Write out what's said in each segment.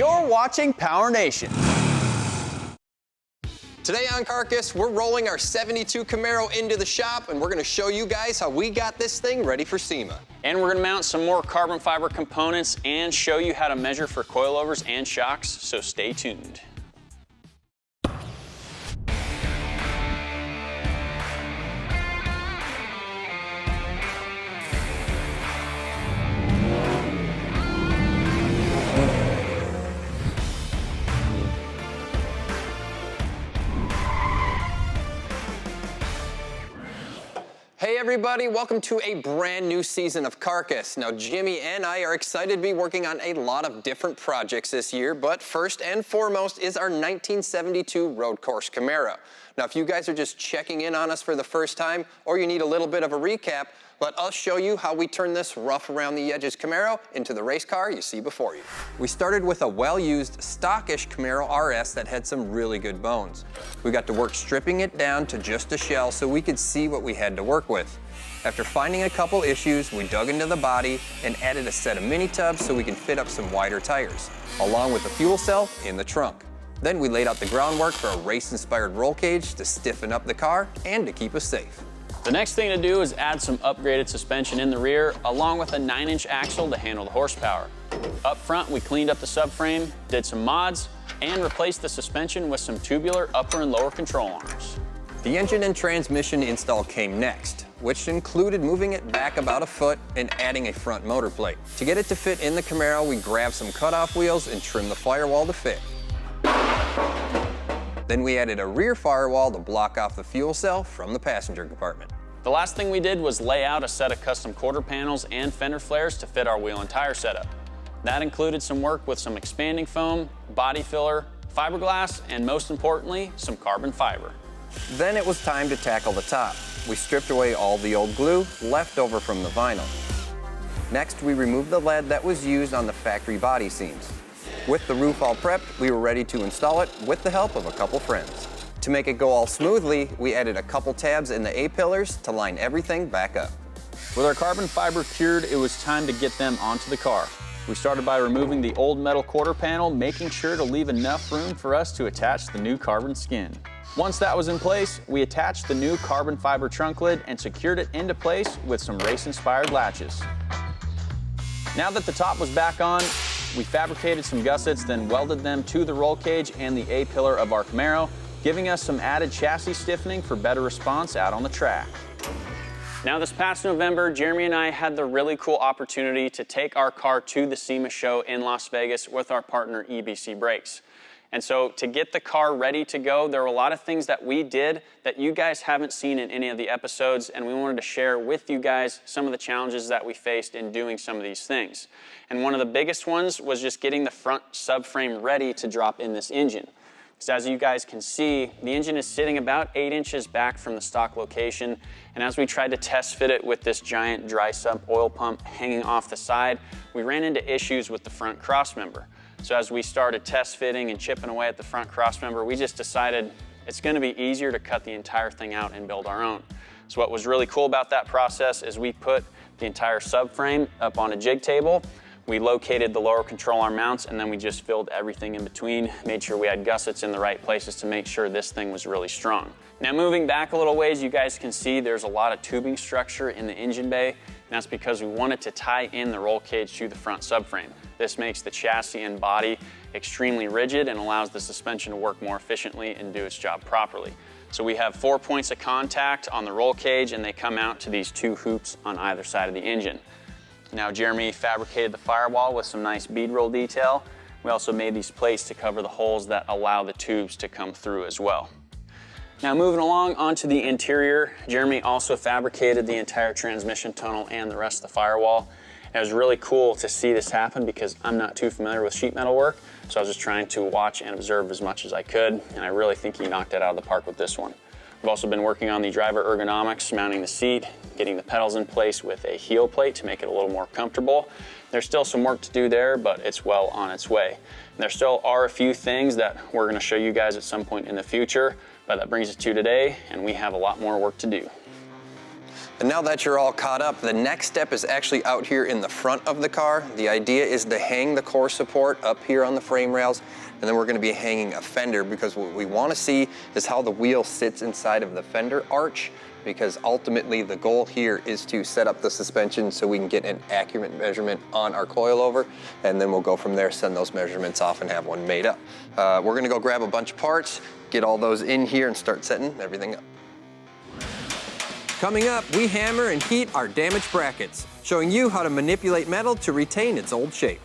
You're watching PowerNation. Today on Carcass, we're rolling our 72 Camaro into the shop, and we're going to show you guys how we got this thing ready for SEMA. And we're going to mount some more carbon fiber components and show you how to measure for coilovers and shocks, so stay tuned. Hey everybody, welcome to a brand new season of Carcass. Now Jimmy and I are excited to be working on a lot of different projects this year, but first and foremost is our 1972 road course Camaro. Now if you guys are just checking in on us for the first time, or you need a little bit of a recap, let us show you how we turn this rough around the edges Camaro into the race car you see before you. We started with a well-used, stockish Camaro RS that had some really good bones. We got to work stripping it down to just a shell so we could see what we had to work with. After finding a couple issues, we dug into the body and added a set of mini tubs so we can fit up some wider tires, along with a fuel cell in the trunk. Then we laid out the groundwork for a race-inspired roll cage to stiffen up the car and to keep us safe. The next thing to do is add some upgraded suspension in the rear, along with a 9-inch axle to handle the horsepower. Up front, we cleaned up the subframe, did some mods, and replaced the suspension with some tubular upper and lower control arms. The engine and transmission install came next, which included moving it back about a foot and adding a front motor plate. To get it to fit in the Camaro, we grabbed some cutoff wheels and trimmed the firewall to fit. Then we added a rear firewall to block off the fuel cell from the passenger compartment. The last thing we did was lay out a set of custom quarter panels and fender flares to fit our wheel and tire setup. That included some work with some expanding foam, body filler, fiberglass, and most importantly, some carbon fiber. Then it was time to tackle the top. We stripped away all the old glue left over from the vinyl. Next, we removed the lead that was used on the factory body seams. With the roof all prepped, we were ready to install it with the help of a couple friends. To make it go all smoothly, we added a couple tabs in the A-pillars to line everything back up. With our carbon fiber cured, it was time to get them onto the car. We started by removing the old metal quarter panel, making sure to leave enough room for us to attach the new carbon skin. Once that was in place, we attached the new carbon fiber trunk lid and secured it into place with some race-inspired latches. Now that the top was back on, we fabricated some gussets, then welded them to the roll cage and the A-pillar of our Camaro, giving us some added chassis stiffening for better response out on the track. Now this past November, Jeremy and I had the really cool opportunity to take our car to the SEMA show in Las Vegas with our partner EBC Brakes. And so to get the car ready to go, there were a lot of things that we did that you guys haven't seen in any of the episodes, and we wanted to share with you guys some of the challenges that we faced in doing some of these things. And one of the biggest ones was just getting the front subframe ready to drop in this engine. Because as you guys can see, the engine is sitting about 8 inches back from the stock location, and as we tried to test fit it with this giant dry sump oil pump hanging off the side, we ran into issues with the front crossmember. So as we started test fitting and chipping away at the front crossmember, we just decided it's going to be easier to cut the entire thing out and build our own. So what was really cool about that process is we put the entire subframe up on a jig table, we located the lower control arm mounts, and then we just filled everything in between, made sure we had gussets in the right places to make sure this thing was really strong. Now moving back a little ways, you guys can see there's a lot of tubing structure in the engine bay, and that's because we wanted to tie in the roll cage to the front subframe. This makes the chassis and body extremely rigid and allows the suspension to work more efficiently and do its job properly. So we have 4 points of contact on the roll cage, and they come out to these 2 hoops on either side of the engine. Now Jeremy fabricated the firewall with some nice bead roll detail. We also made these plates to cover the holes that allow the tubes to come through as well. Now moving along onto the interior, Jeremy also fabricated the entire transmission tunnel and the rest of the firewall. It was really cool to see this happen because I'm not too familiar with sheet metal work, so I was just trying to watch and observe as much as I could, and I really think he knocked it out of the park with this one. We've also been working on the driver ergonomics, mounting the seat, getting the pedals in place with a heel plate to make it a little more comfortable. There's still some work to do there, but it's well on its way. And there still are a few things that we're going to show you guys at some point in the future, but that brings us to today, and we have a lot more work to do. And now that you're all caught up, the next step is actually out here in the front of the car. The idea is to hang the core support up here on the frame rails, and then we're gonna be hanging a fender, because what we wanna see is how the wheel sits inside of the fender arch, because ultimately the goal here is to set up the suspension so we can get an accurate measurement on our coilover, and then we'll go from there, send those measurements off and have one made up. We're gonna go grab a bunch of parts, get all those in here and start setting everything up. Coming up, we hammer and heat our damaged brackets, showing you how to manipulate metal to retain its old shape.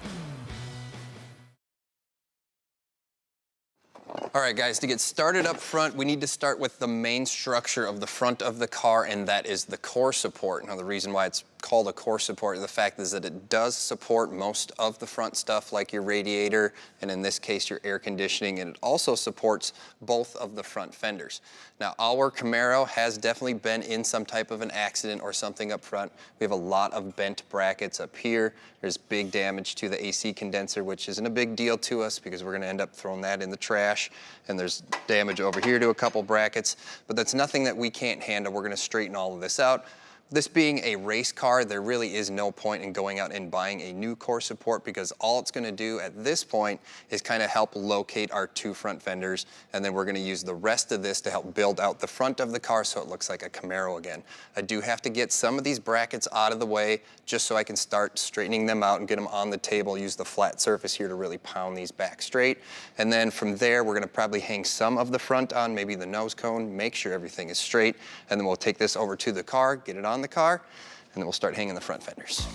All right, guys, to get started up front, we need to start with the main structure of the front of the car, and that is the core support. Now, the reason why it's called a core support, the fact is that it does support most of the front stuff, like your radiator, and in this case, your air conditioning, and it also supports both of the front fenders. Now, our Camaro has definitely been in some type of an accident or something up front. We have a lot of bent brackets up here. There's big damage to the AC condenser, which isn't a big deal to us because we're gonna end up throwing that in the trash. And there's damage over here to a couple brackets, but that's nothing that we can't handle. We're gonna straighten all of this out. This being a race car, there really is no point in going out and buying a new core support, because all it's gonna do at this point is kind of help locate our two front fenders, and then we're gonna use the rest of this to help build out the front of the car so it looks like a Camaro again. I do have to get some of these brackets out of the way just so I can start straightening them out and get them on the table, use the flat surface here to really pound these back straight. And then from there, we're gonna probably hang some of the front on, maybe the nose cone, make sure everything is straight, and then we'll take this over to the car, get it on the car, and then we'll start hanging the front fenders.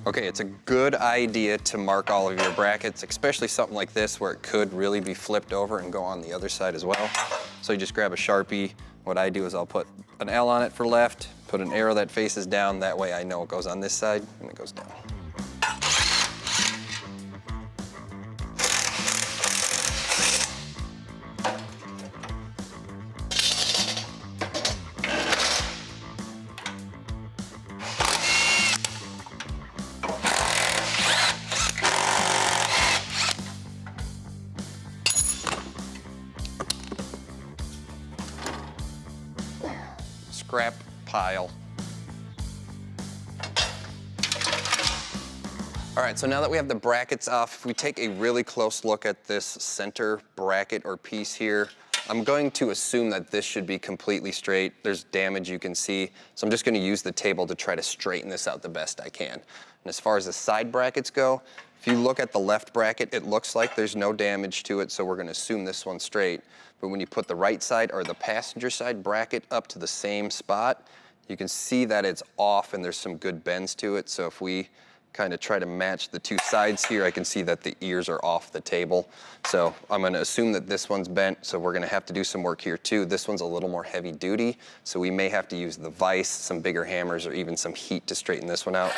Okay, it's a good idea to mark all of your brackets, especially something like this where it could really be flipped over and go on the other side as well. So you just grab a Sharpie. What I do is I'll put an L on it for left, put an arrow that faces down, that way I know it goes on this side and it goes down. Scrap pile. All right, so now that we have the brackets off, if we take a really close look at this center bracket or piece here, I'm going to assume that this should be completely straight. There's damage you can see, so I'm just gonna use the table to try to straighten this out the best I can. And as far as the side brackets go, if you look at the left bracket, it looks like there's no damage to it, so we're gonna assume this one's straight. But when you put the right side or the passenger side bracket up to the same spot, you can see that it's off and there's some good bends to it. So if we kind of try to match the two sides here, I can see that the ears are off the table. So I'm gonna assume that this one's bent, so we're gonna have to do some work here too. This one's a little more heavy duty, so we may have to use the vise, some bigger hammers, or even some heat to straighten this one out.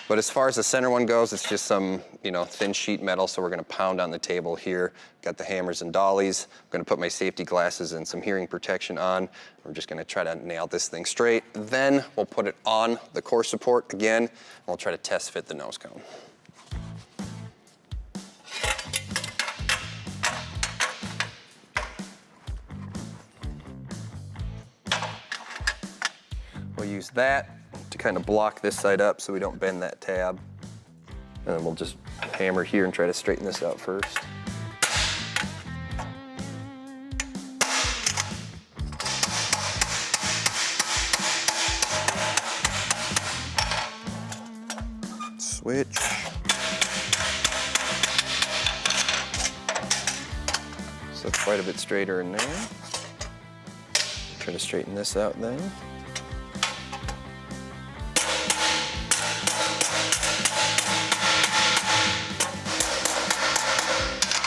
But as far as the center one goes, it's just some, thin sheet metal, so we're gonna pound on the table here. Got the hammers and dollies. I'm gonna put my safety glasses and some hearing protection on. We're just gonna try to nail this thing straight. Then we'll put it on the core support again, and we'll try to test fit the nose cone. We'll use that to kind of block this side up so we don't bend that tab. And then we'll just hammer here and try to straighten this out first. Switch. So it's quite a bit straighter in there. Try to straighten this out then.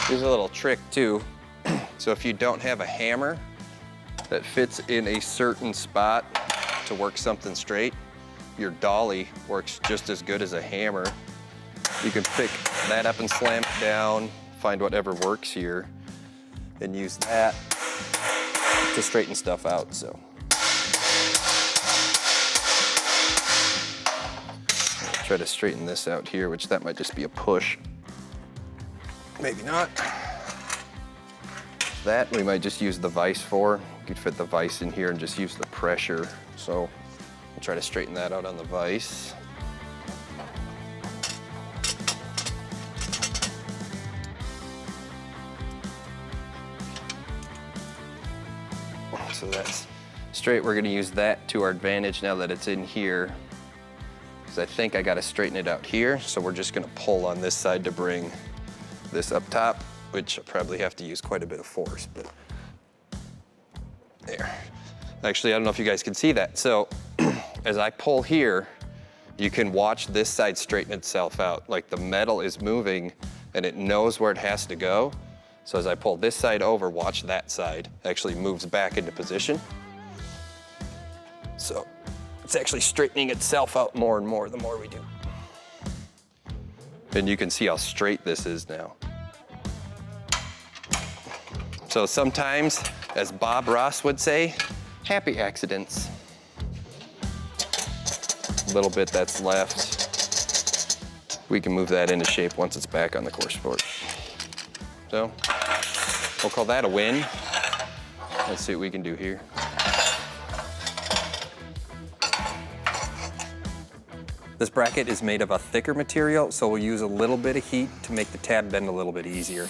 Here's a little trick too. So if you don't have a hammer that fits in a certain spot to work something straight, your dolly works just as good as a hammer. You can pick that up and slam it down, find whatever works here, and use that to straighten stuff out, so. I'll try to straighten this out here, which that might just be a push. Maybe not. That we might just use the vise for. You could fit the vise in here and just use the pressure. So we'll try to straighten that out on the vise. So that's straight. We're gonna use that to our advantage now that it's in here, because I think I gotta straighten it out here. So we're just gonna pull on this side to bring this up top, which I probably have to use quite a bit of force, but there. Actually, I don't know if you guys can see that. So as I pull here, you can watch this side straighten itself out. Like the metal is moving and it knows where it has to go. So as I pull this side over, watch that side actually moves back into position. So it's actually straightening itself out more and more the more we do. And you can see how straight this is now. So sometimes, as Bob Ross would say, happy accidents. A little bit that's left. We can move that into shape once it's back on the core support. So we'll call that a win. Let's see what we can do here. This bracket is made of a thicker material, so we'll use a little bit of heat to make the tab bend a little bit easier.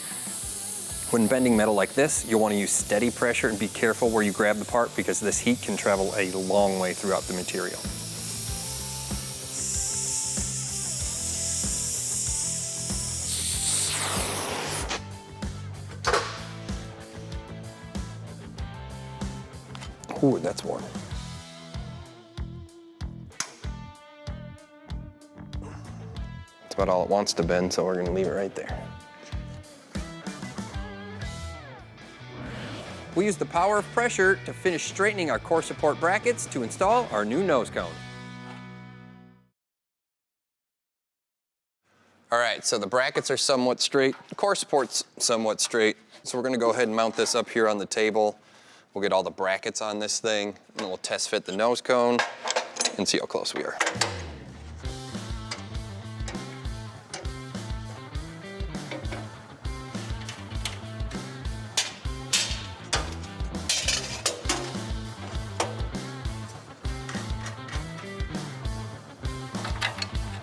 When bending metal like this, you'll want to use steady pressure and be careful where you grab the part, because this heat can travel a long way throughout the material. Ooh, that's warm. That's about all it wants to bend, so we're gonna leave it right there. We use the power of pressure to finish straightening our core support brackets to install our new nose cone. All right, so the brackets are somewhat straight, the core support's somewhat straight, so we're gonna go ahead and mount this up here on the table. We'll get all the brackets on this thing, and then we'll test fit the nose cone and see how close we are.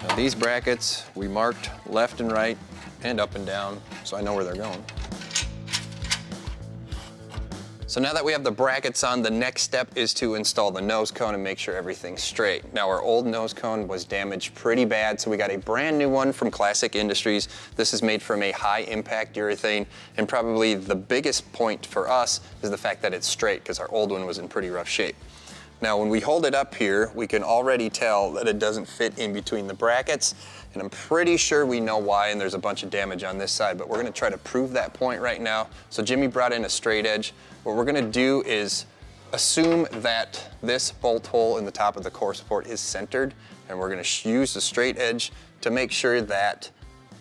Now these brackets, we marked left and right and up and down, so I know where they're going. So now that we have the brackets on, the next step is to install the nose cone and make sure everything's straight. Now our old nose cone was damaged pretty bad, so we got a brand new one from Classic Industries. This is made from a high impact urethane, and probably the biggest point for us is the fact that it's straight, because our old one was in pretty rough shape. Now when we hold it up here, we can already tell that it doesn't fit in between the brackets, and I'm pretty sure we know why, and there's a bunch of damage on this side, but we're gonna try to prove that point right now. So Jimmy brought in a straight edge. What we're gonna do is assume that this bolt hole in the top of the core support is centered, and we're gonna use the straight edge to make sure that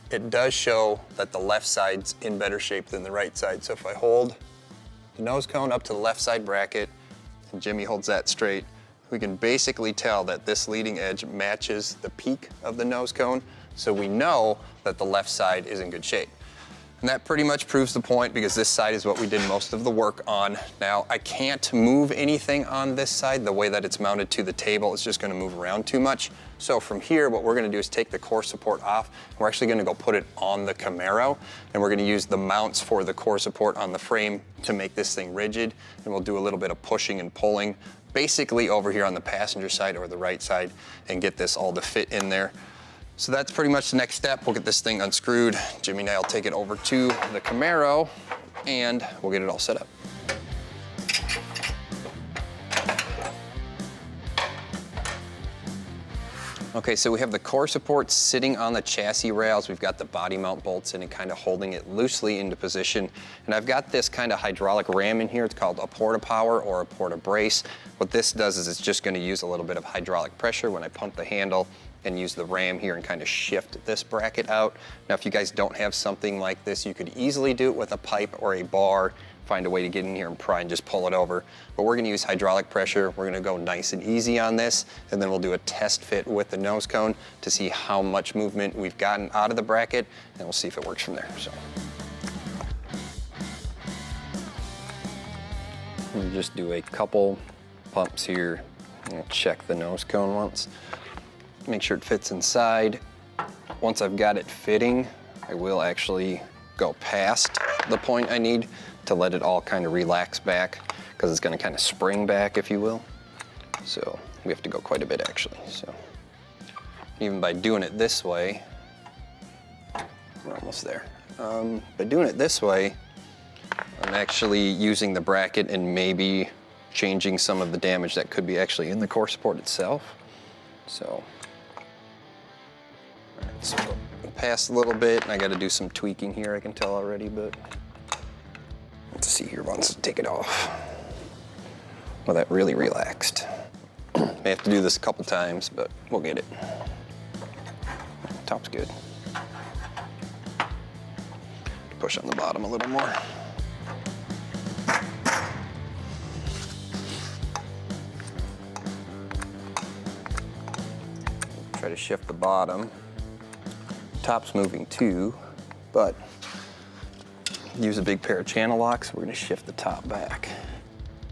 it does show that the left side's in better shape than the right side. So if I hold the nose cone up to the left side bracket, and Jimmy holds that straight, we can basically tell that this leading edge matches the peak of the nose cone, so we know that the left side is in good shape. And that pretty much proves the point, because this side is what we did most of the work on. Now, I can't move anything on this side. The way that it's mounted to the table, it's just gonna move around too much. So from here, what we're gonna do is take the core support off. We're actually gonna go put it on the Camaro, and we're gonna use the mounts for the core support on the frame to make this thing rigid. And we'll do a little bit of pushing and pulling, basically over here on the passenger side or the right side, and get this all to fit in there. So that's pretty much the next step. We'll get this thing unscrewed. Jimmy and I will take it over to the Camaro, and we'll get it all set up. Okay, so we have the core support sitting on the chassis rails. We've got the body mount bolts in and kind of holding it loosely into position. And I've got this kind of hydraulic ram in here. It's called a porta power or a porta brace. What this does is it's just gonna use a little bit of hydraulic pressure when I pump the handle and use the ram here and kind of shift this bracket out. Now, if you guys don't have something like this, you could easily do it with a pipe or a bar, find a way to get in here and pry and just pull it over. But we're gonna use hydraulic pressure. We're gonna go nice and easy on this, and then we'll do a test fit with the nose cone to see how much movement we've gotten out of the bracket, and we'll see if it works from there. So. And just do a couple pumps here. And check the nose cone once. Make sure it fits inside. Once I've got it fitting, I will actually go past the point I need to let it all kind of relax back, because it's going to kind of spring back, if you will. So we have to go quite a bit actually. So even by doing it this way, we're almost there. By doing it this way, I'm actually using the bracket and maybe changing some of the damage that could be actually in the core support itself. So, all right, so past a little bit, and I got to do some tweaking here, I can tell already, but let's see here once I take it off. Well, that really relaxed. May have to do this a couple times, but we'll get it. Top's good. Push on the bottom a little more. Try to shift the bottom. Top's moving too, but use a big pair of channel locks. We're gonna shift the top back.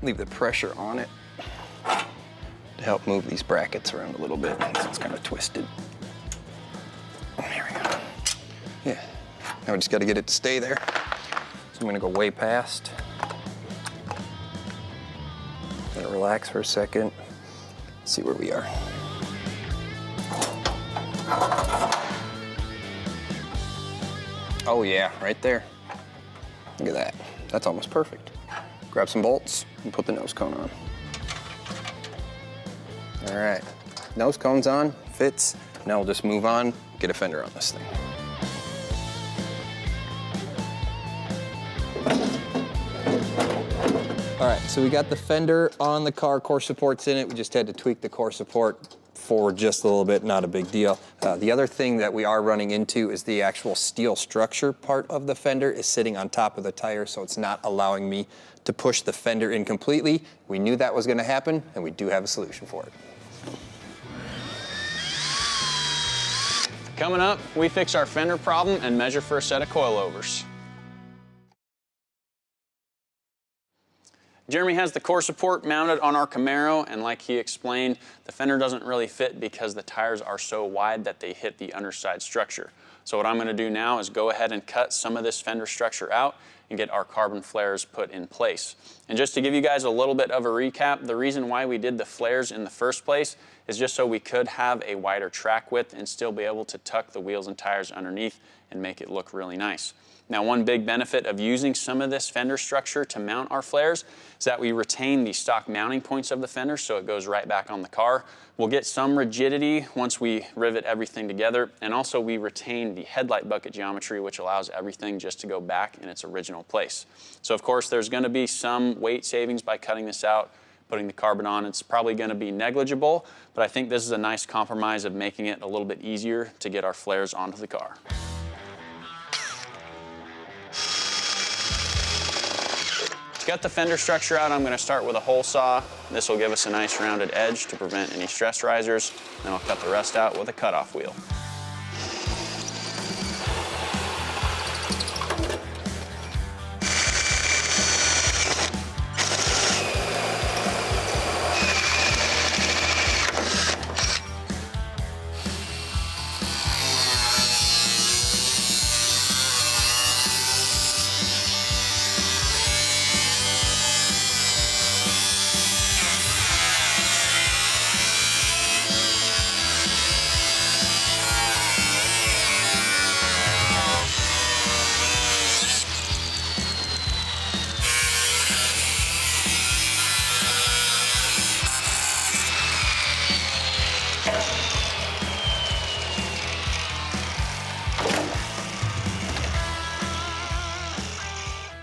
Leave the pressure on it to help move these brackets around a little bit, so it's kind of twisted. There we go. Yeah, now we just gotta get it to stay there. So I'm gonna go way past. Let it relax for a second. See where we are. Oh yeah, right there. Look at that. That's almost perfect. Grab some bolts and put the nose cone on. All right, nose cone's on, fits. Now we'll just move on, get a fender on this thing. All right, so we got the fender on the car, core support's in it. We just had to tweak the core support forward just a little bit, not a big deal. The other thing that we are running into is the actual steel structure part of the fender is sitting on top of the tire, so it's not allowing me to push the fender in completely. We knew that was gonna happen, and we do have a solution for it. Coming up, we fix our fender problem and measure for a set of coilovers. Jeremy has the core support mounted on our Camaro, and like he explained, the fender doesn't really fit because the tires are so wide that they hit the underside structure. So what I'm going to do now is go ahead and cut some of this fender structure out and get our carbon flares put in place. And just to give you guys a little bit of a recap, the reason why we did the flares in the first place is just so we could have a wider track width and still be able to tuck the wheels and tires underneath and make it look really nice. Now, one big benefit of using some of this fender structure to mount our flares is that we retain the stock mounting points of the fender, so it goes right back on the car. We'll get some rigidity once we rivet everything together, and also we retain the headlight bucket geometry, which allows everything just to go back in its original place. So of course, there's gonna be some weight savings by cutting this out, putting the carbon on. It's probably gonna be negligible, but I think this is a nice compromise of making it a little bit easier to get our flares onto the car. To cut the fender structure out, I'm going to start with a hole saw. This will give us a nice rounded edge to prevent any stress risers. Then I'll cut the rest out with a cutoff wheel.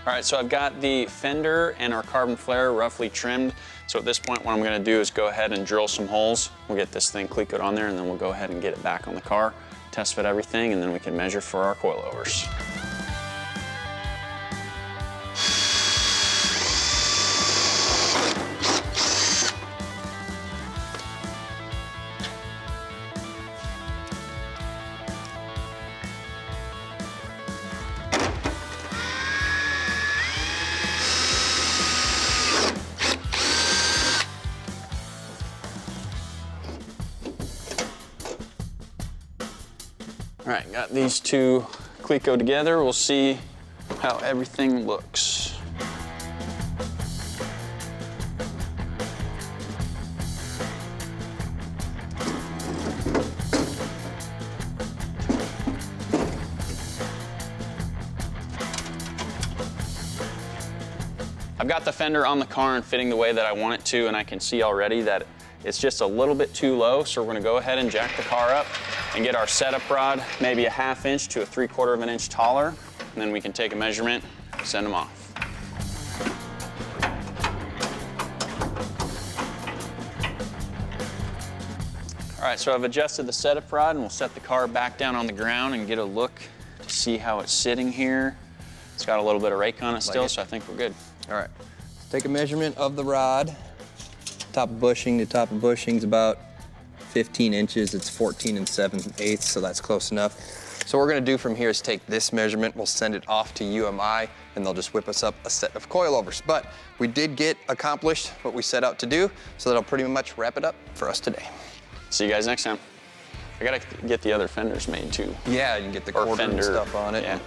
All right, so I've got the fender and our carbon flare roughly trimmed. So at this point, what I'm gonna do is go ahead and drill some holes. We'll get this thing cleat coat on there, and then we'll go ahead and get it back on the car, test fit everything, and then we can measure for our coilovers. All right, got these two Cleco together. We'll see how everything looks. I've got the fender on the car and fitting the way that I want it to, and I can see already that it's just a little bit too low, so we're gonna go ahead and jack the car up and get our setup rod maybe a 1/2 inch to a 3/4 of an inch taller, and then we can take a measurement, send them off. All right, so I've adjusted the setup rod, and we'll set the car back down on the ground and get a look to see how it's sitting here. It's got a little bit of rake on it still, so I think we're good. All right, take a measurement of the rod. Top of bushing to top of bushing is about 15 inches. It's 14 7/8, so that's close enough. So what we're gonna do from here is take this measurement, we'll send it off to UMI, and they'll just whip us up a set of coilovers. But we did get accomplished what we set out to do, so that'll pretty much wrap it up for us today. See you guys next time. I gotta get the other fenders made too. Yeah, you can get the quarter and stuff on it. Yeah.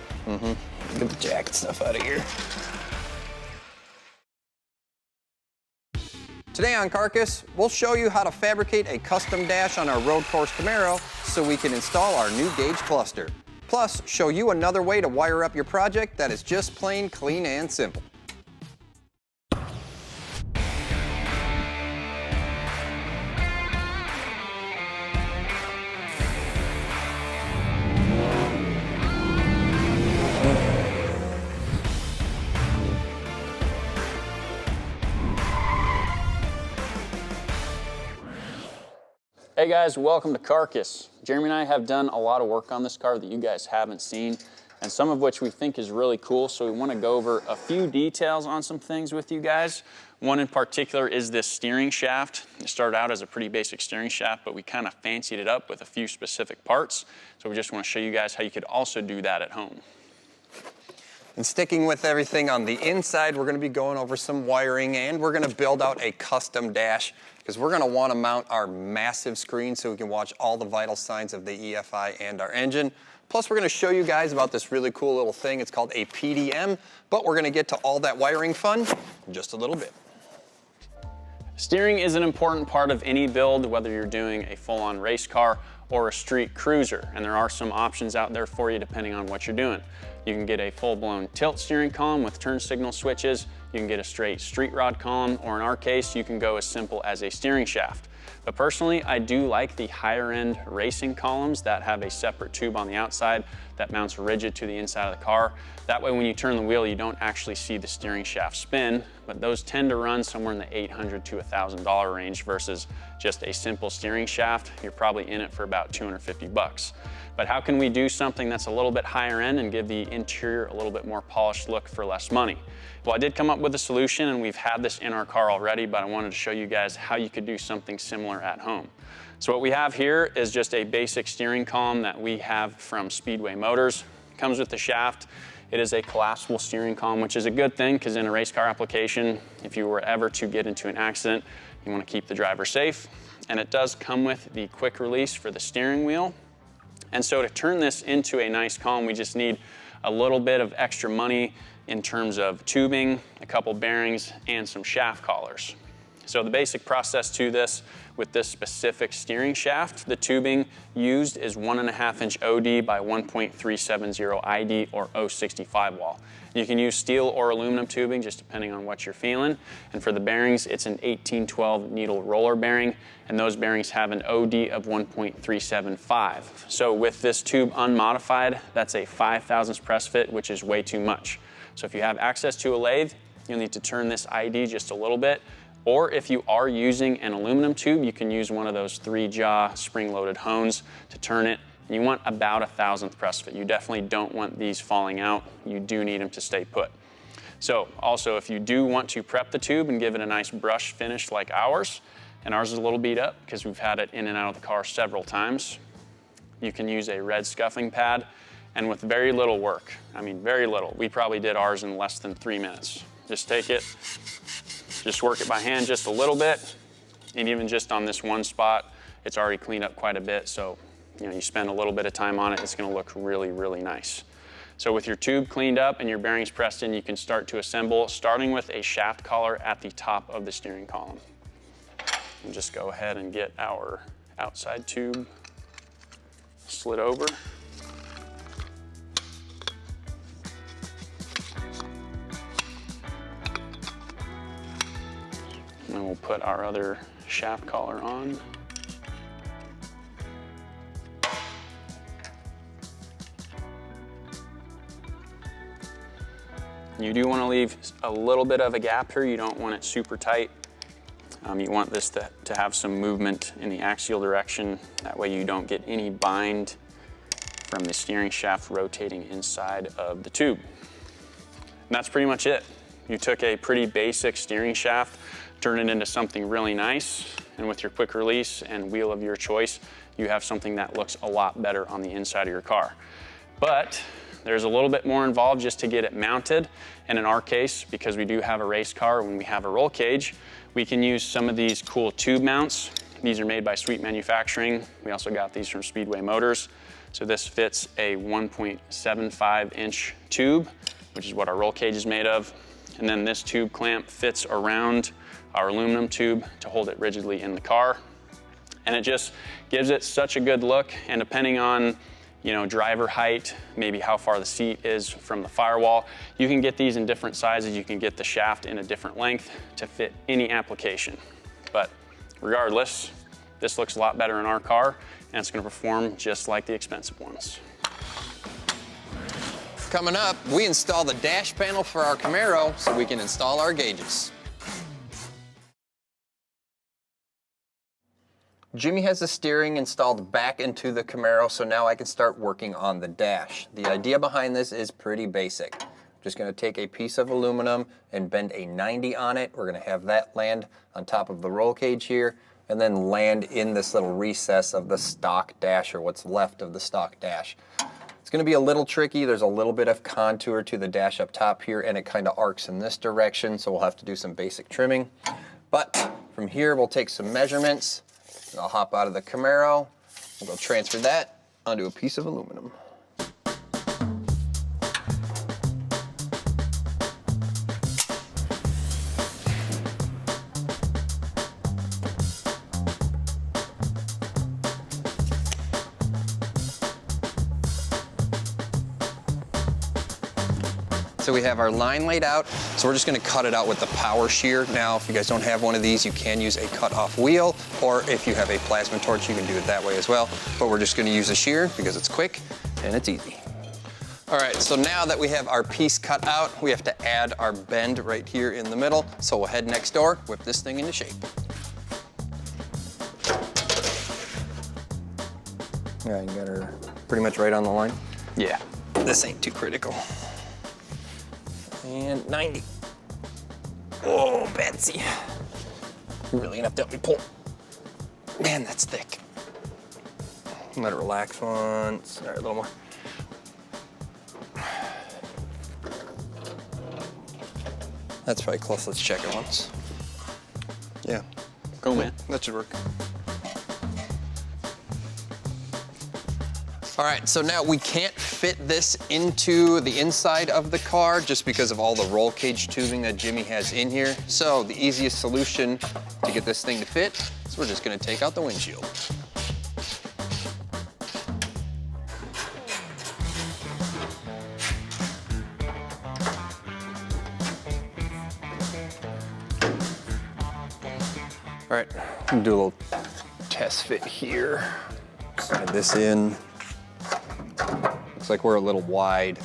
Get the jacket stuff out of here. Today on Carcass, we'll show you how to fabricate a custom dash on our road course Camaro so we can install our new gauge cluster. Plus, show you another way to wire up your project that is just plain clean and simple. Hey guys, welcome to Carcass. Jeremy and I have done a lot of work on this car that you guys haven't seen, and some of which we think is really cool, so we want to go over a few details on some things with you guys. One in particular is this steering shaft. It started out as a pretty basic steering shaft, but we kind of fancied it up with a few specific parts, so we just want to show you guys how you could also do that at home. And sticking with everything on the inside, we're gonna be going over some wiring, and we're gonna build out a custom dash, because we're gonna wanna mount our massive screen so we can watch all the vital signs of the EFI and our engine. Plus, we're gonna show you guys about this really cool little thing. It's called a PDM, but we're gonna get to all that wiring fun in just a little bit. Steering is an important part of any build, whether you're doing a full-on race car or a street cruiser, and there are some options out there for you depending on what you're doing. You can get a full-blown tilt steering column with turn signal switches. You can get a straight street rod column, or in our case, you can go as simple as a steering shaft. But personally, I do like the higher end racing columns that have a separate tube on the outside that mounts rigid to the inside of the car. That way, when you turn the wheel, you don't actually see the steering shaft spin, but those tend to run somewhere in the $800 to $1,000 range versus just a simple steering shaft. You're probably in it for about 250 bucks. But how can we do something that's a little bit higher end and give the interior a little bit more polished look for less money? Well, I did come up with a solution, and we've had this in our car already, but I wanted to show you guys how you could do something similar at home. So what we have here is just a basic steering column that we have from Speedway Motors. It comes with the shaft. It is a collapsible steering column, which is a good thing, because in a race car application, if you were ever to get into an accident, you want to keep the driver safe. And it does come with the quick release for the steering wheel. And so to turn this into a nice column, we just need a little bit of extra money in terms of tubing, a couple bearings, and some shaft collars. So the basic process to this, with this specific steering shaft, the tubing used is 1.5 inch OD by 1.370 ID or 065 wall. You can use steel or aluminum tubing, just depending on what you're feeling. And for the bearings, it's an 1812 needle roller bearing, and those bearings have an OD of 1.375. So with this tube unmodified, that's a 5 thousandths press fit, which is way too much. So if you have access to a lathe, you'll need to turn this ID just a little bit. Or if you are using an aluminum tube, you can use one of those 3-jaw spring-loaded hones to turn it. You want about a 1,000th press fit. You definitely don't want these falling out. You do need them to stay put. So also, if you do want to prep the tube and give it a nice brush finish like ours, and ours is a little beat up because we've had it in and out of the car several times, you can use a red scuffing pad, and with very little work, I mean very little, we probably did ours in less than 3 minutes. Just take it, just work it by hand just a little bit, and even just on this one spot, it's already cleaned up quite a bit, so you spend a little bit of time on it, it's gonna look really, really nice. So with your tube cleaned up and your bearings pressed in, you can start to assemble, starting with a shaft collar at the top of the steering column. And just go ahead and get our outside tube slid over. And then we'll put our other shaft collar on. You do want to leave a little bit of a gap here. You don't want it super tight. You want this to have some movement in the axial direction. That way you don't get any bind from the steering shaft rotating inside of the tube. And that's pretty much it. You took a pretty basic steering shaft, turned it into something really nice, and with your quick release and wheel of your choice, you have something that looks a lot better on the inside of your car. But there's a little bit more involved just to get it mounted, and in our case, because we do have a race car, when we have a roll cage, we can use some of these cool tube mounts. These are made by Sweet Manufacturing. We also got these from Speedway Motors. So this fits a 1.75-inch tube, which is what our roll cage is made of. And then this tube clamp fits around our aluminum tube to hold it rigidly in the car. And it just gives it such a good look, and depending on driver height, maybe how far the seat is from the firewall. You can get these in different sizes. You can get the shaft in a different length to fit any application. But regardless, this looks a lot better in our car, and it's gonna perform just like the expensive ones. Coming up, we install the dash panel for our Camaro so we can install our gauges. Jimmy has the steering installed back into the Camaro, so now I can start working on the dash. The idea behind this is pretty basic. I'm just gonna take a piece of aluminum and bend a 90 on it. We're gonna have that land on top of the roll cage here, and then land in this little recess of the stock dash, or what's left of the stock dash. It's gonna be a little tricky. There's a little bit of contour to the dash up top here, and it kind of arcs in this direction, so we'll have to do some basic trimming. But from here, we'll take some measurements. I'll hop out of the Camaro, we'll go transfer that onto a piece of aluminum. So we have our line laid out, so we're just gonna cut it out with the power shear. Now, if you guys don't have one of these, you can use a cut-off wheel, or if you have a plasma torch, you can do it that way as well. But we're just gonna use a shear because it's quick and it's easy. All right, so now that we have our piece cut out, we have to add our bend right here in the middle. So we'll head next door, whip this thing into shape. Yeah, you got her pretty much right on the line? Yeah. This ain't too critical. And 90. Oh, Betsy. You're really gonna have to help me pull. Man, that's thick. Let it relax once. All right, a little more. That's probably close. Let's check it once. Yeah. Go, man. That should work. All right, so now we can't fit this into the inside of the car just because of all the roll cage tubing that Jimmy has in here. So the easiest solution to get this thing to fit is we're just gonna take out the windshield. All right, I'm gonna do a little test fit here. Slide this in. Looks like we're a little wide.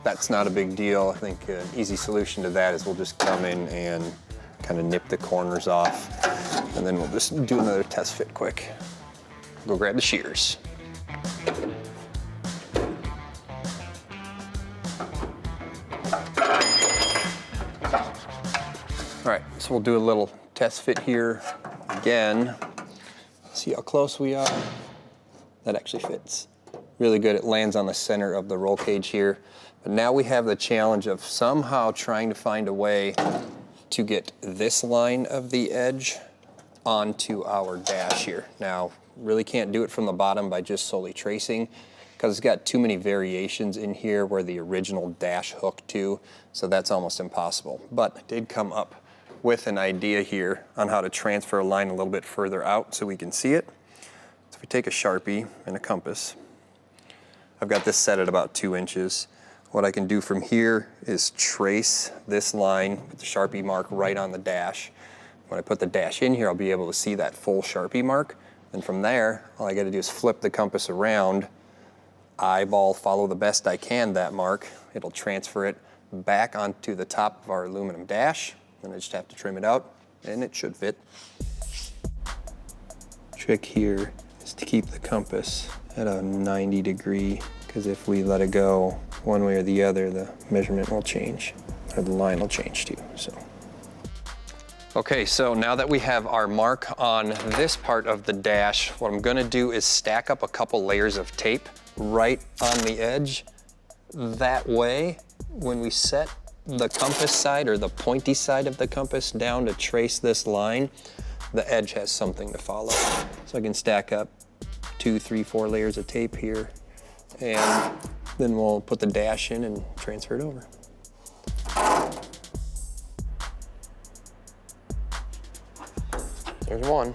That's not a big deal. I think an easy solution to that is we'll just come in and kind of nip the corners off, and then we'll just do another test fit quick. Go grab the shears. All right, so we'll do a little test fit here again. See how close we are. That actually fits really good. It lands on the center of the roll cage here. But now we have the challenge of somehow trying to find a way to get this line of the edge onto our dash here. Now, really can't do it from the bottom by just solely tracing, because it's got too many variations in here where the original dash hooked to, so that's almost impossible. But I did come up with an idea here on how to transfer a line a little bit further out so we can see it. So if we take a Sharpie and a compass, I've got this set at about 2 inches. What I can do from here is trace this line with the Sharpie mark right on the dash. When I put the dash in here, I'll be able to see that full Sharpie mark. And from there, all I gotta do is flip the compass around, eyeball, follow the best I can that mark. It'll transfer it back onto the top of our aluminum dash. Then I just have to trim it out, and it should fit. Trick here is to keep the compass at a 90-degree, because if we let it go one way or the other, the measurement will change, or the line will change too, so. Okay, so now that we have our mark on this part of the dash, what I'm gonna do is stack up a couple layers of tape right on the edge. That way, when we set the compass side or the pointy side of the compass down to trace this line, the edge has something to follow. So I can stack up 2, 3, 4 layers of tape here, and then we'll put the dash in and transfer it over. There's one.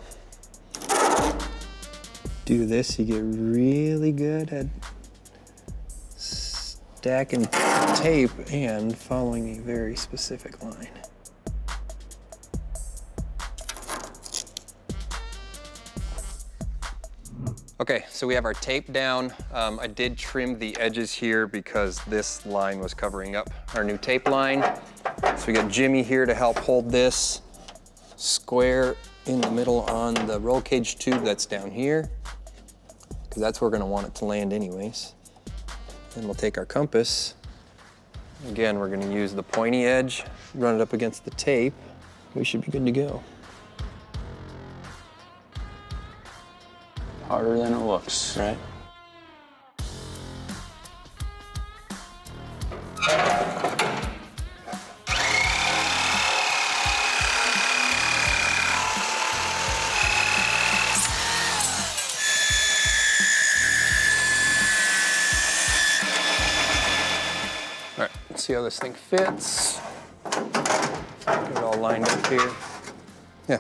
Do this, you get really good at stacking tape and following a very specific line. Okay, so we have our tape down. I did trim the edges here because this line was covering up our new tape line. So we got Jimmy here to help hold this square in the middle on the roll cage tube that's down here, because that's where we're gonna want it to land anyways. Then we'll take our compass. Again, we're gonna use the pointy edge, run it up against the tape. We should be good to go. Harder than it looks. Right. All right, let's see how this thing fits. Get it all lined up here. Yeah,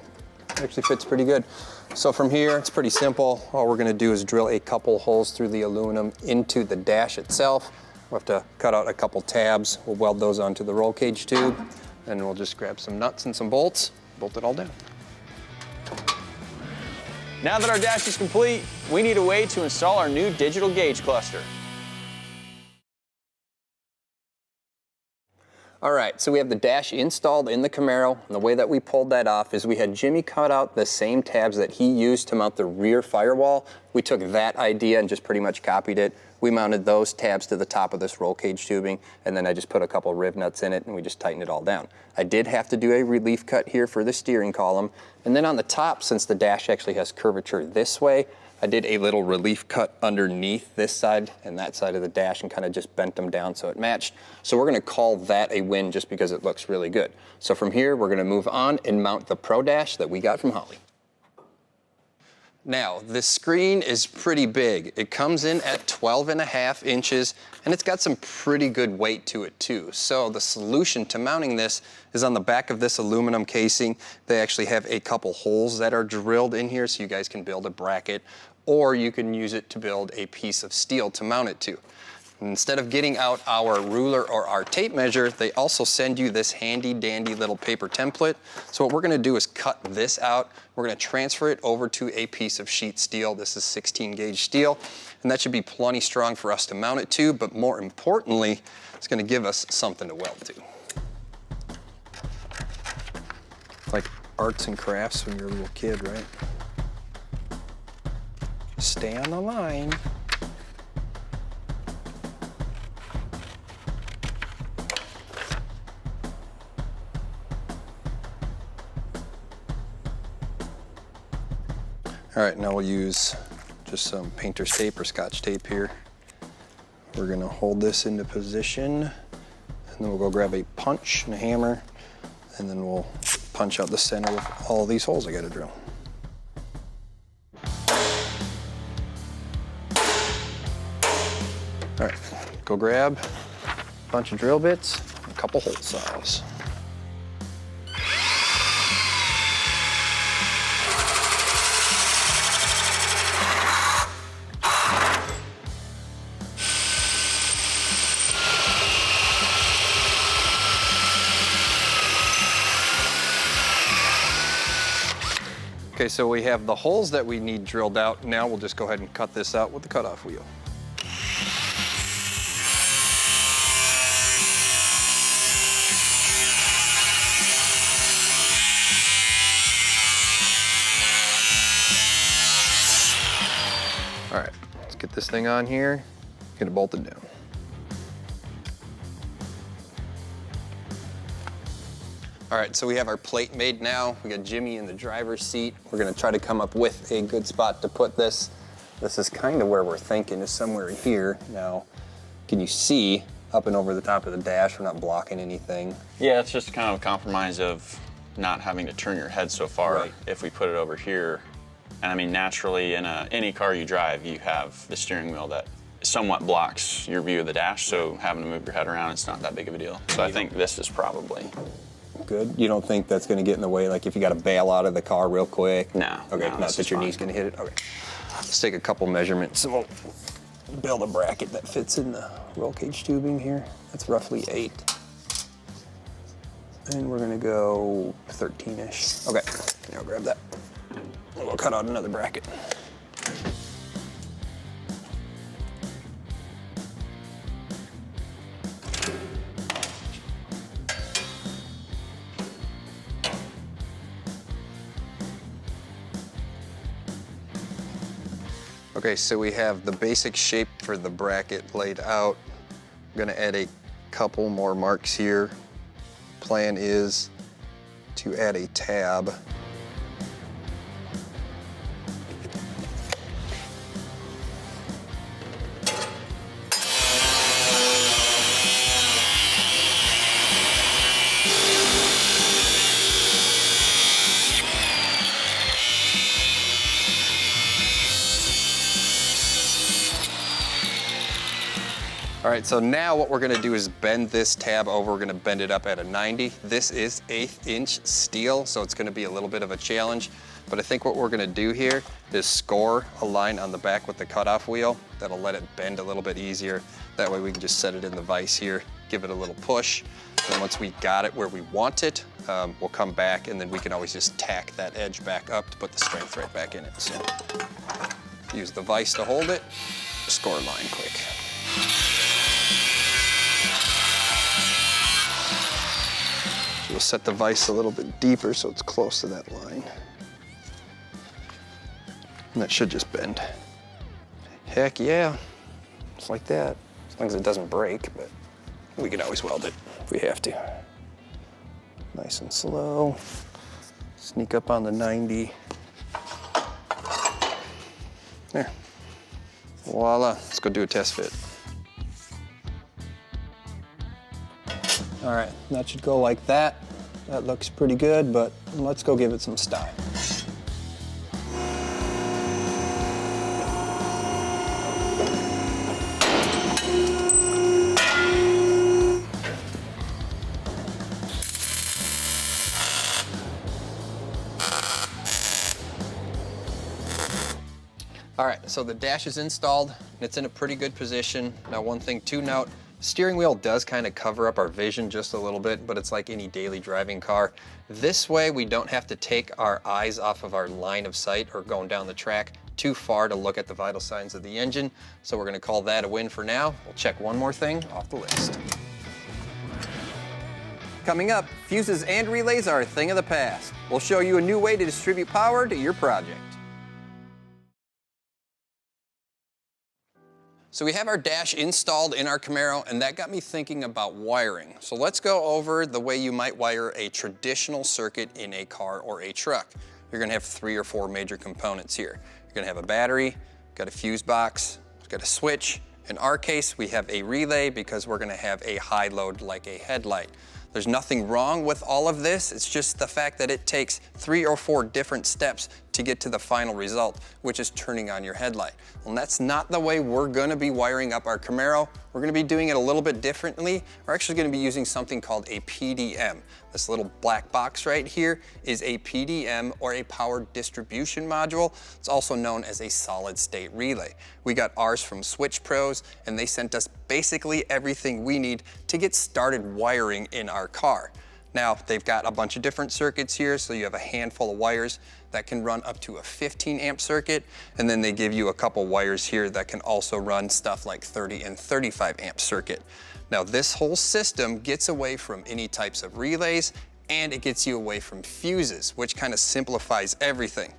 actually fits pretty good. So from here, it's pretty simple. All we're gonna do is drill a couple holes through the aluminum into the dash itself. We'll have to cut out a couple tabs. We'll weld those onto the roll cage tube, and we'll just grab some nuts and some bolts, bolt it all down. Now that our dash is complete, we need a way to install our new digital gauge cluster. All right, so we have the dash installed in the Camaro, and the way that we pulled that off is we had Jimmy cut out the same tabs that he used to mount the rear firewall. We took that idea and just pretty much copied it. We mounted those tabs to the top of this roll cage tubing, and then I just put a couple riv nuts in it, and we just tightened it all down. I did have to do a relief cut here for the steering column, and then on the top, since the dash actually has curvature this way, I did a little relief cut underneath this side and that side of the dash and kind of just bent them down so it matched. So we're gonna call that a win just because it looks really good. So from here, we're gonna move on and mount the Pro Dash that we got from Holly. Now, this screen is pretty big. It comes in at 12.5 inches, and it's got some pretty good weight to it too. So the solution to mounting this is on the back of this aluminum casing. They actually have a couple holes that are drilled in here so you guys can build a bracket, or you can use it to build a piece of steel to mount it to. Instead of getting out our ruler or our tape measure, they also send you this handy dandy little paper template. So what we're gonna do is cut this out. We're gonna transfer it over to a piece of sheet steel. This is 16 gauge steel, and that should be plenty strong for us to mount it to, but more importantly, it's gonna give us something to weld to. Like arts and crafts when you're a little kid, right? Stay on the line. All right, now we'll use just some painter's tape or Scotch tape here. We're gonna hold this into position, and then we'll go grab a punch and a hammer, and then we'll punch out the center of all of these holes I gotta drill. All right, go grab a bunch of drill bits, a couple hole saws. Okay, so we have the holes that we need drilled out. Now we'll just go ahead and cut this out with the cutoff wheel. All right, let's get this thing on here, get it bolted down. All right, so we have our plate made now. We got Jimmy in the driver's seat. We're gonna try to come up with a good spot to put this. This is kind of where we're thinking, is somewhere here. Now, can you see up and over the top of the dash? We're not blocking anything. Yeah, it's just kind of a compromise of not having to turn your head so far. Right. If we put it over here, and I mean, naturally in any car you drive, you have the steering wheel that somewhat blocks your view of the dash, so having to move your head around, it's not that big of a deal. So I think this is probably good. You don't think that's gonna get in the way, like if you gotta bail out of the car real quick? No. Okay, no, not that your knee's gonna hit it? Okay. Let's take a couple measurements and we'll build a bracket that fits in the roll cage tubing here. That's roughly 8. And we're gonna go 13-ish. Okay, now grab that. And we'll cut out another bracket. Okay, so we have the basic shape for the bracket laid out. I'm gonna add a couple more marks here. Plan is to add a tab. All right, so now what we're gonna do is bend this tab over. We're gonna bend it up at a 90. This is 1/8" steel, so it's gonna be a little bit of a challenge. But I think what we're gonna do here is score a line on the back with the cutoff wheel. That'll let it bend a little bit easier. That way we can just set it in the vise here, give it a little push. And once we got it where we want it, we'll come back and then we can always just tack that edge back up to put the strength right back in it. So use the vise to hold it, score a line quick. We'll set the vise a little bit deeper so it's close to that line. And that should just bend. Heck yeah, just like that. As long as it doesn't break, but we can always weld it if we have to. Nice and slow. Sneak up on the 90. There. Voila, let's go do a test fit. All right, that should go like that. That looks pretty good, but let's go give it some style. All right, so the dash is installed and it's in a pretty good position. Now, one thing to note, steering wheel does kind of cover up our vision just a little bit, but it's like any daily driving car. This way, we don't have to take our eyes off of our line of sight or going down the track too far to look at the vital signs of the engine. So we're gonna call that a win for now. We'll check one more thing off the list. Coming up, fuses and relays are a thing of the past. We'll show you a new way to distribute power to your project. So we have our dash installed in our Camaro, and that got me thinking about wiring. So let's go over the way you might wire a traditional circuit in a car or a truck. You're gonna have 3 or 4 major components here. You're gonna have a battery, got a fuse box, got a switch. In our case, we have a relay because we're gonna have a high load like a headlight. There's nothing wrong with all of this. It's just the fact that it takes 3 or 4 different steps to to get to the final result, which is turning on your headlight. Well, that's not the way we're gonna be wiring up our Camaro. We're gonna be doing it a little bit differently. We're actually gonna be using something called a PDM. This little black box right here is a PDM, or a power distribution module. It's also known as a solid state relay. We got ours from Switch Pros, and they sent us basically everything we need to get started wiring in our car. Now, they've got a bunch of different circuits here, so you have a handful of wires that can run up to a 15 amp circuit, and then they give you a couple wires here that can also run stuff like 30 and 35 amp circuit. Now, this whole system gets away from any types of relays, and it gets you away from fuses, which kind of simplifies everything.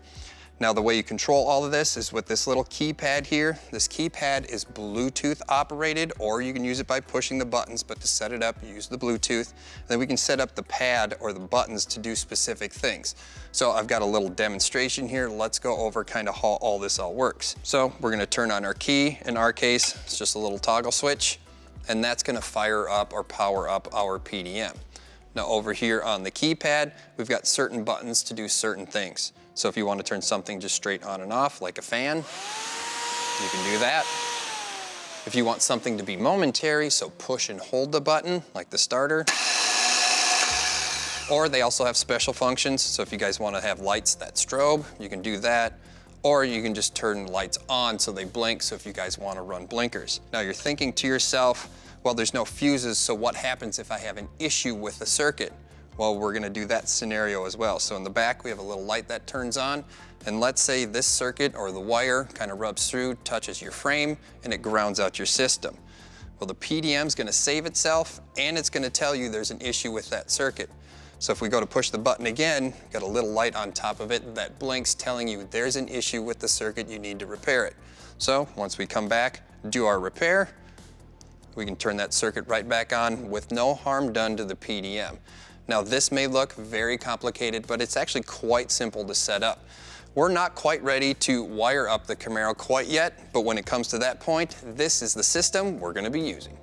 Now, the way you control all of this is with this little keypad here. This keypad is Bluetooth operated, or you can use it by pushing the buttons, but to set it up, use the Bluetooth. Then we can set up the pad or the buttons to do specific things. So I've got a little demonstration here. Let's go over kind of how all this all works. So we're gonna turn on our key. In our case, it's just a little toggle switch, and that's gonna fire up or power up our PDM. Now over here on the keypad, we've got certain buttons to do certain things. So if you want to turn something just straight on and off, like a fan, you can do that. If you want something to be momentary, so push and hold the button, like the starter. Or they also have special functions, so if you guys want to have lights that strobe, you can do that. Or you can just turn lights on so they blink, so if you guys want to run blinkers. Now you're thinking to yourself, well, there's no fuses, so what happens if I have an issue with the circuit? Well, we're gonna do that scenario as well. So in the back, we have a little light that turns on, and let's say this circuit or the wire kind of rubs through, touches your frame, and it grounds out your system. Well, the PDM is gonna save itself, and it's gonna tell you there's an issue with that circuit. So if we go to push the button again, got a little light on top of it that blinks, telling you there's an issue with the circuit, you need to repair it. So once we come back, do our repair, we can turn that circuit right back on with no harm done to the PDM. Now, this may look very complicated, but it's actually quite simple to set up. We're not quite ready to wire up the Camaro quite yet, but when it comes to that point, this is the system we're gonna be using.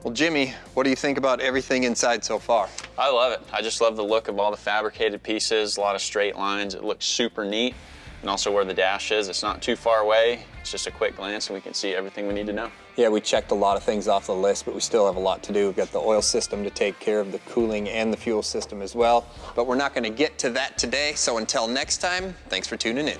Well, Jimmy, what do you think about everything inside so far? I love it. I just love the look of all the fabricated pieces, a lot of straight lines. It looks super neat. And also where the dash is, it's not too far away. It's just a quick glance and we can see everything we need to know. Yeah, we checked a lot of things off the list, but we still have a lot to do. We've got the oil system to take care of, the cooling and the fuel system as well. But we're not gonna get to that today, so until next time, thanks for tuning in.